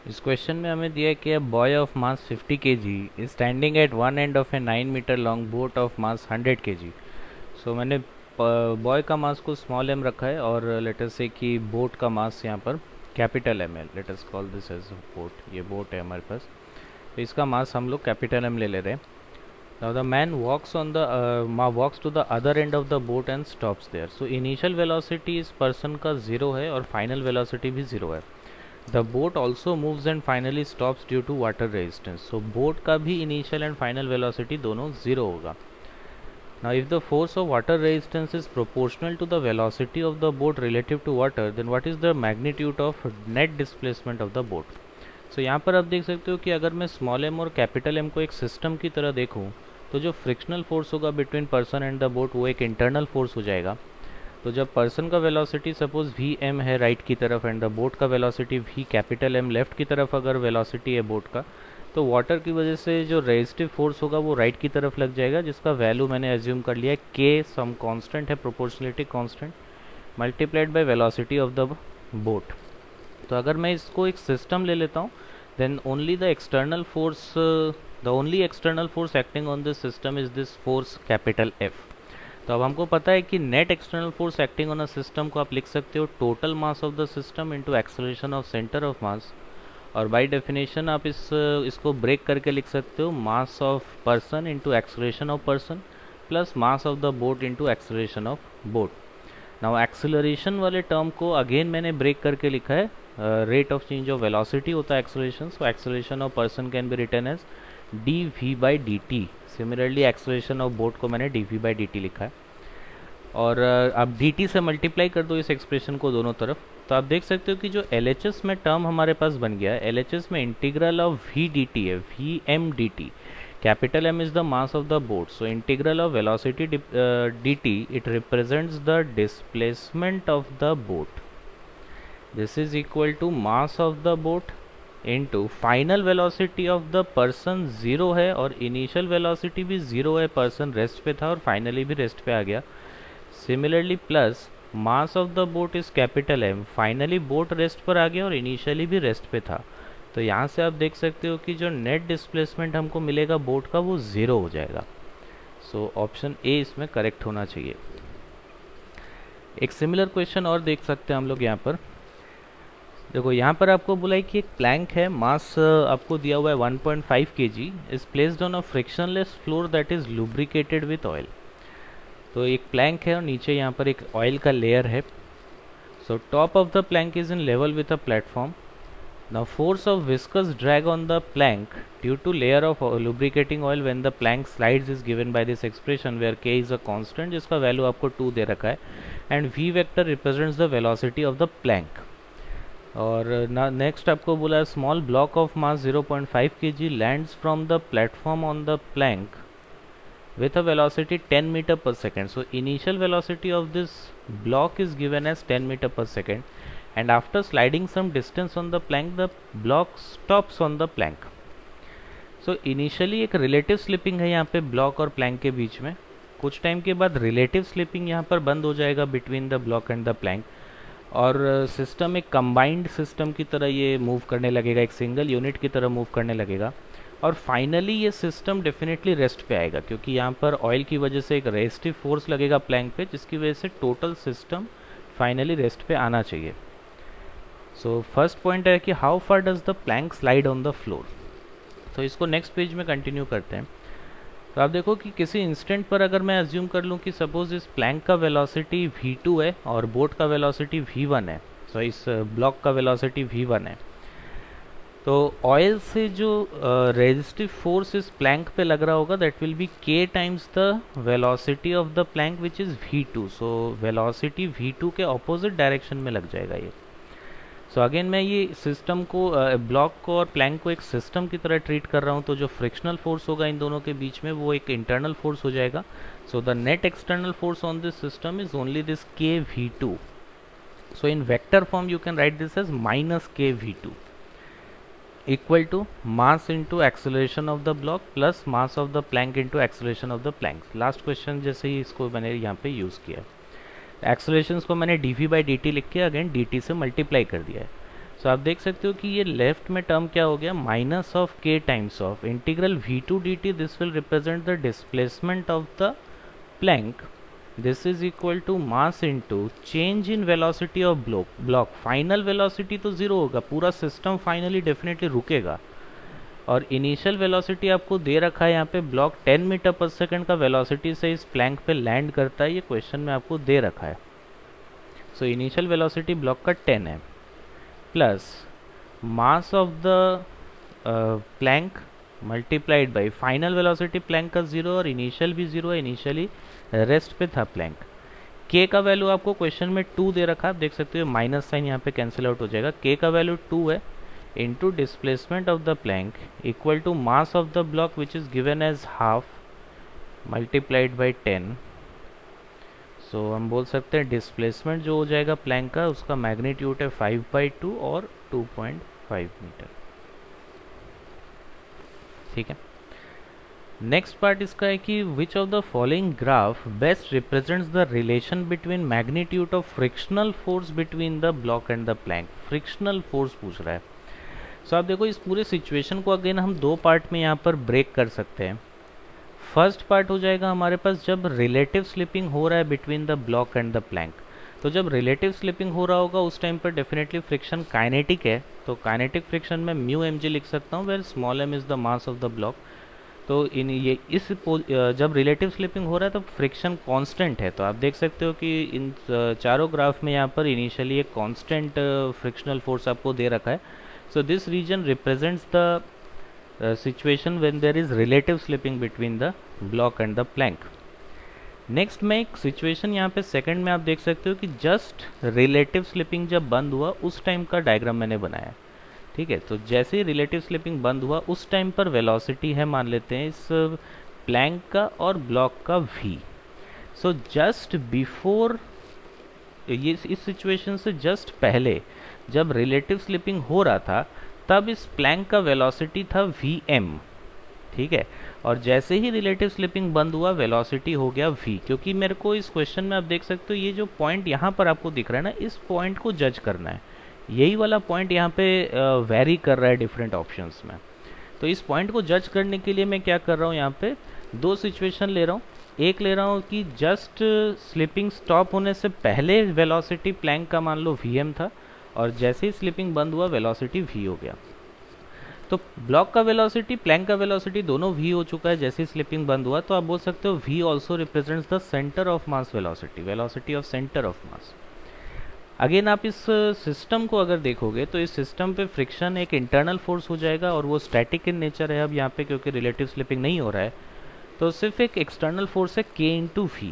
इस क्वेश्चन में हमें दिया है कि a boy of mass 50 kg is standing at one end of a 9 metre long boat of mass 100 kg। So मैंने बॉय का मास को स्मॉल एम रखा है और लेट अस से कि बोट का मास यहाँ पर कैपिटल एम है। Let us call this as boat. ये बोट है हमारे पास, तो इसका मास हम लोग कैपिटल एम ले रहे हैं। Now the man walks to the other end of the boat and stops there. So initial velocity इस पर्सन का 0 है और फाइनल वेलोसिटी भी 0 है। The boat also moves and finally stops due to water resistance. So boat का भी initial and final velocity दोनों 0 होगा। Now if the force of water resistance is proportional to the velocity of the boat relative to water, then what is the magnitude of net displacement of the boat? So यहाँ पर आप देख सकते हो कि अगर मैं स्मॉल एम और कैपिटल एम को एक सिस्टम की तरह देखूँ तो जो फ्रिक्शनल फोर्स होगा between person and the boat वो एक इंटरनल फोर्स हो जाएगा। तो जब पर्सन का वेलोसिटी सपोज वी एम है राइट की तरफ एंड द बोट का velocity v capital M left की तरफ अगर वेलोसिटी है बोट का, तो वाटर की वजह से जो रेजिस्टिव फोर्स होगा वो राइट की तरफ लग जाएगा, जिसका वैल्यू मैंने एज्यूम कर लिया है के सम कांस्टेंट है, proportionality constant multiplied by velocity of the boat. तो अगर मैं इसको एक सिस्टम ले लेता हूँ then only the only external force acting on this system is this force capital F. तो अब हमको पता है कि net external force acting on a system को आप लिख सकते हो total mass of the system into acceleration of centre of mass, और बाय डेफिनेशन आप इसको ब्रेक करके लिख सकते हो mass of person into acceleration of person plus mass of the boat into acceleration of boat. Now acceleration वाले term को again मैंने ब्रेक करके लिखा है rate of change of velocity होता है acceleration, so acceleration of person can be written as d v by d t. Similarly acceleration of boat को मैंने d v by d t लिखा है और आप डी टी से मल्टीप्लाई कर दो इस एक्सप्रेशन को दोनों तरफ, तो आप देख सकते हो कि जो एल एच एस में टर्म हमारे पास बन गया है, एल एच एस में integral of V D T है, V M D T. Capital M is the mass of the boat, so integral of velocity D T it represents the displacement of the boat. This is equal to mass of the boat into final velocity of the person 0 है और initial velocity भी 0 है, person rest पे था और finally भी rest पे आ गया। Similarly plus mass of the boat is capital M, finally boat rest पर आ गया और इनिशियली भी रेस्ट पे था। तो यहाँ से आप देख सकते हो कि जो नेट डिस्प्लेसमेंट हमको मिलेगा बोट का वो 0 हो जाएगा। सो ऑप्शन ए इसमें करेक्ट होना चाहिए। एक सिमिलर क्वेश्चन और देख सकते हैं हम लोग यहाँ पर। देखो यहाँ पर आपको बोला है कि एक प्लैंक है, मास आपको दिया हुआ है 1.5 kg, is placed on a frictionless floor that is lubricated with oil. तो एक प्लैंक है और नीचे यहाँ पर एक ऑयल का लेयर है। So top of the plank is in level with a platform. The force of viscous drag on the plank due to layer of lubricating oil when the plank slides is given by this expression where k is a constant, जिसका value आपको 2 दे रखा है, and v vector represents the velocity of the plank. और next आपको बोला small block of mass 0.5 kg lands from the platform on the Planck with a velocity 10 meter per second. So initial velocity of this block is given as 10 meter per second, and after sliding some distance on the plank the block stops on the plank. So initially एक relative slipping है यहाँ पे block और plank के बीच में, कुछ time के बाद relative slipping यहाँ पर बंद हो जाएगा between the block and the plank, और सिस्टम एक कंबाइंड सिस्टम की तरह ये मूव करने लगेगा, एक सिंगल यूनिट की तरह मूव करने लगेगा, और फाइनली ये सिस्टम डेफिनेटली रेस्ट पे आएगा क्योंकि यहाँ पर ऑयल की वजह से एक रेस्टिव फोर्स लगेगा प्लैंक पे, जिसकी वजह से टोटल सिस्टम फाइनली रेस्ट पे आना चाहिए। सो फर्स्ट पॉइंट है कि how far does the plank slide on the floor. तो इसको नेक्स्ट पेज में कंटिन्यू करते हैं। तो आप देखो कि किसी इंस्टेंट पर अगर मैं अज्यूम कर लूँ कि सपोज इस प्लैंक का वेलोसिटी v2 है और बोट का वेलोसिटी v1 है, सो इस ब्लॉक का वेलोसिटी v1 है, तो ऑयल से जो रेजिस्टिव फोर्स इस प्लैंक पे लग रहा होगा that will be k times the velocity of the Planck which is v2। So velocity v2 के ऑपोजिट डायरेक्शन में लग जाएगा ये। सो अगेन मैं ये सिस्टम को ब्लॉक को और प्लैंक को एक सिस्टम की तरह ट्रीट कर रहा हूँ, तो जो फ्रिक्शनल फोर्स होगा इन दोनों के बीच में वो एक इंटरनल फोर्स हो जाएगा। So the net external force on this system is only this k v2। So in vector form you can write this as minus k v2 equal to mass into acceleration of the block plus mass of the plank into acceleration of the plank। Last question जैसे ही इसको मैंने यहाँ पे use किया, accelerations को मैंने d v by d t लिख के अगेन डी टी से मल्टीप्लाई कर दिया है। सो आप देख सकते हो कि ये लेफ्ट में टर्म क्या हो गया, minus of k times of integral v2 dt, this will represent the displacement of the plank, this is equal to mass into change in velocity of block. Final velocity तो zero होगा, पूरा system finally definitely रुकेगा, और initial velocity आपको दे रखा है यहाँ पे ब्लॉक 10 मीटर पर सेकंड का वेलोसिटी से इस प्लैंक पे लैंड करता है, ये क्वेश्चन में आपको दे रखा है। सो इनिशियल वेलोसिटी ब्लॉक का 10 है, plus mass of the plank multiplied by final velocity plank का 0 और इनिशियल भी 0 है, इनिशियली रेस्ट पे था प्लैंक। के का वैल्यू आपको क्वेश्चन में 2 दे रखा है, आप देख सकते हो माइनस साइन यहाँ पे कैंसिल आउट हो जाएगा। के का वैल्यू 2 है into displacement of the plank equal to mass of the block which is given as half multiplied by 10। so हम बोल सकते हैं डिस्प्लेसमेंट जो हो जाएगा प्लैंक का, उसका मैग्नीट्यूड है 5/2 और 2.5 मीटर। ठीक है, नेक्स्ट पार्ट इसका है कि which of the following graph best represents the relation between magnitude of frictional force between the block and the plank. Frictional force पूछ रहा है। सो आप देखो इस पूरे सिचुएशन को अगेन हम दो पार्ट में यहाँ पर ब्रेक कर सकते हैं। फर्स्ट पार्ट हो जाएगा हमारे पास जब रिलेटिव स्लिपिंग हो रहा है between the block and the plank. तो जब रिलेटिव स्लिपिंग हो रहा होगा उस टाइम पर डेफिनेटली फ्रिक्शन काइनेटिक है, तो काइनेटिक फ्रिक्शन में म्यू mg लिख सकता हूँ, where small m is the mass of the block. तो जब रिलेटिव स्लिपिंग हो रहा है तो फ्रिक्शन कांस्टेंट है। तो आप देख सकते हो कि इन चारों ग्राफ में यहाँ पर इनिशियली एक कांस्टेंट फ्रिक्शनल फोर्स आपको दे रखा है। So this region represents the situation when there is relative slipping between the block and the plank. Next मैं एक situation यहाँ पे सेकंड में आप देख सकते हो कि जस्ट रिलेटिव स्लिपिंग जब बंद हुआ उस टाइम का डायग्राम मैंने बनाया। ठीक है, तो जैसे ही रिलेटिव स्लिपिंग बंद हुआ उस टाइम पर वेलोसिटी है मान लेते हैं इस प्लैंक का और ब्लॉक का v। सो जस्ट बिफोर ये इस सिचुएशन से जस्ट पहले जब रिलेटिव स्लिपिंग हो रहा था तब इस प्लैंक का वेलोसिटी था vm। ठीक है, और जैसे ही रिलेटिव स्लिपिंग बंद हुआ वेलोसिटी हो गया v। क्योंकि मेरे को इस क्वेश्चन में आप देख सकते हो ये जो पॉइंट यहाँ पर आपको दिख रहा है ना, इस पॉइंट को जज करना है। यही वाला पॉइंट यहाँ पे वेरी कर रहा है डिफरेंट ऑप्शंस में। तो इस पॉइंट को जज करने के लिए मैं क्या कर रहा हूँ, यहाँ पे दो सिचुएशन ले रहा हूँ। एक ले रहा हूँ कि जस्ट स्लिपिंग स्टॉप होने से पहले वेलोसिटी प्लैंक का मान लो vm था, और जैसे ही स्लिपिंग बंद हुआ वेलोसिटी v हो गया। तो ब्लॉक का वेलोसिटी प्लैंक का वेलोसिटी दोनों v हो चुका है जैसे ही स्लिपिंग बंद हुआ। तो आप बोल सकते हो v also represents the centre of mass velocity, velocity of centre of mass. Again आप इस सिस्टम को अगर देखोगे तो इस सिस्टम पे फ्रिक्शन एक इंटरनल फोर्स हो जाएगा और वो स्टैटिक इन नेचर है अब यहाँ पे, क्योंकि रिलेटिव स्लिपिंग नहीं हो रहा है। तो सिर्फ एक एक्सटर्नल फोर्स है k इंटू v।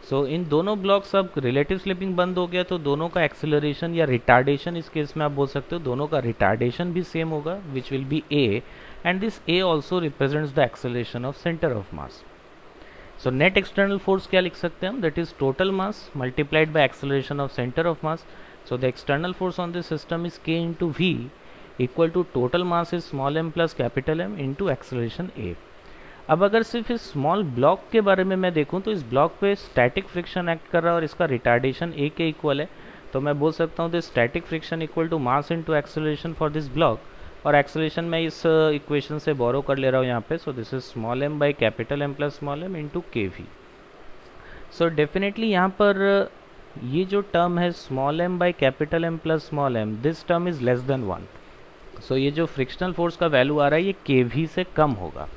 सो इन दोनों ब्लॉक्स अब रिलेटिव स्लिपिंग बंद हो गया तो दोनों का एक्सेलरेशन या रिटार्डेशन, इस केस में आप बोल सकते हो दोनों का रिटार्डेशन भी सेम होगा, which will be a, and this a also represents the acceleration of centre of mass. So net external force क्या लिख सकते हैं हम, that is total mass multiplied by acceleration of centre of mass. So the external force on this system is k into v equal to total mass is small m plus capital M into acceleration a। अब अगर सिर्फ इस small block के बारे में मैं देखूं तो इस ब्लॉक पे स्टैटिक फ्रिक्शन एक्ट कर रहा है और इसका रिटार्डेशन a के इक्वल है। तो मैं बोल सकता हूँ this static friction equal to mass into acceleration for this block, और एक्सेलरेशन मैं इस इक्वेशन से बोरो कर ले रहा हूँ यहाँ पे। So this is small m by capital M plus small m into kv। So definitely यहाँ पर ये जो टर्म है small m by capital M plus small m, this term is less than 1। सो ये जो फ्रिक्शनल फोर्स का value आ रहा है ये kv से कम होगा।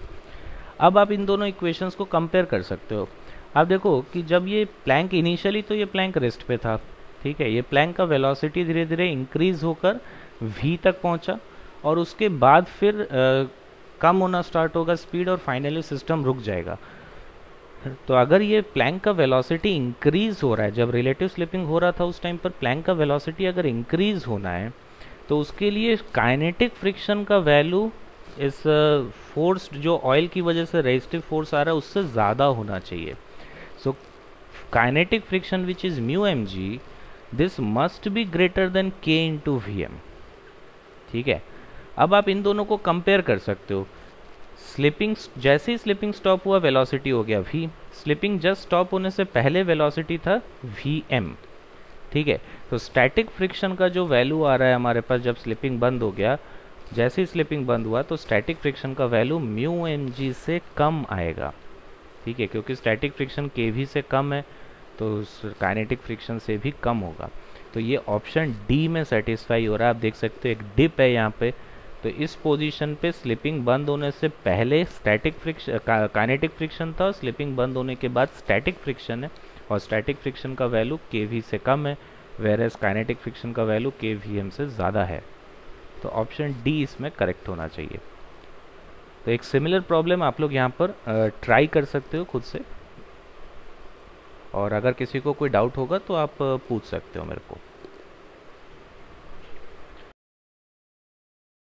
अब आप इन दोनों इक्वेशंस को कंपेयर कर सकते हो। आप देखो कि जब ये प्लैंक इनिशियली तो ये प्लैंक रेस्ट पे था, ठीक है, ये प्लैंक का वेलोसिटी धीरे धीरे इंक्रीज होकर v तक पहुंचा और उसके बाद फिर कम होना स्टार्ट होगा स्पीड और फाइनली सिस्टम रुक जाएगा। तो अगर ये प्लैंक का वेलोसिटी इंक्रीज हो रहा है, जब रिलेटिव स्लिपिंग हो रहा था उस टाइम पर प्लैंक का वेलोसिटी अगर इंक्रीज होना है तो उसके लिए काइनेटिक फ्रिक्शन का वैल्यू इस फोर्स जो ऑयल की वजह से रेजिस्टिव फोर्स आ रहा है उससे ज़्यादा होना चाहिए। So kinetic friction which is mu mg, this must be greater than k into vm। ठीक है, अब आप इन दोनों को कंपेयर कर सकते हो। स्लिपिंग जैसे ही स्लिपिंग स्टॉप हुआ वेलोसिटी हो गया v, स्लिपिंग जस्ट स्टॉप होने से पहले वेलोसिटी था vm। ठीक है, तो स्टैटिक फ्रिक्शन का जो वैल्यू आ रहा है हमारे पास जब स्लिपिंग बंद हो गया, जैसे ही स्लिपिंग बंद हुआ तो स्टैटिक फ्रिक्शन का वैल्यू म्यू एम जी से कम आएगा, ठीक है, क्योंकि स्टैटिक फ्रिक्शन के वी से कम है तो काइनेटिक फ्रिक्शन से भी कम होगा। तो ये ऑप्शन डी में सेटिस्फाई हो रहा है। आप देख सकते हो एक डिप है यहाँ पे, तो इस पोजीशन पे स्लिपिंग बंद होने से पहले स्टैटिक फ्रिक्शन काइनेटिक फ्रिक्शन था, स्लिपिंग बंद होने के बाद स्टैटिक फ्रिक्शन है, और स्टैटिक फ्रिक्शन का वैल्यू के वी से कम है, वेरएज काइनेटिक फ्रिक्शन का वैल्यू के वी एम से ज़्यादा है। तो ऑप्शन डी इसमें करेक्ट होना चाहिए। तो एक सिमिलर प्रॉब्लम आप लोग यहाँ पर ट्राई कर सकते हो खुद से, और अगर किसी को कोई डाउट होगा तो आप पूछ सकते हो मेरे को।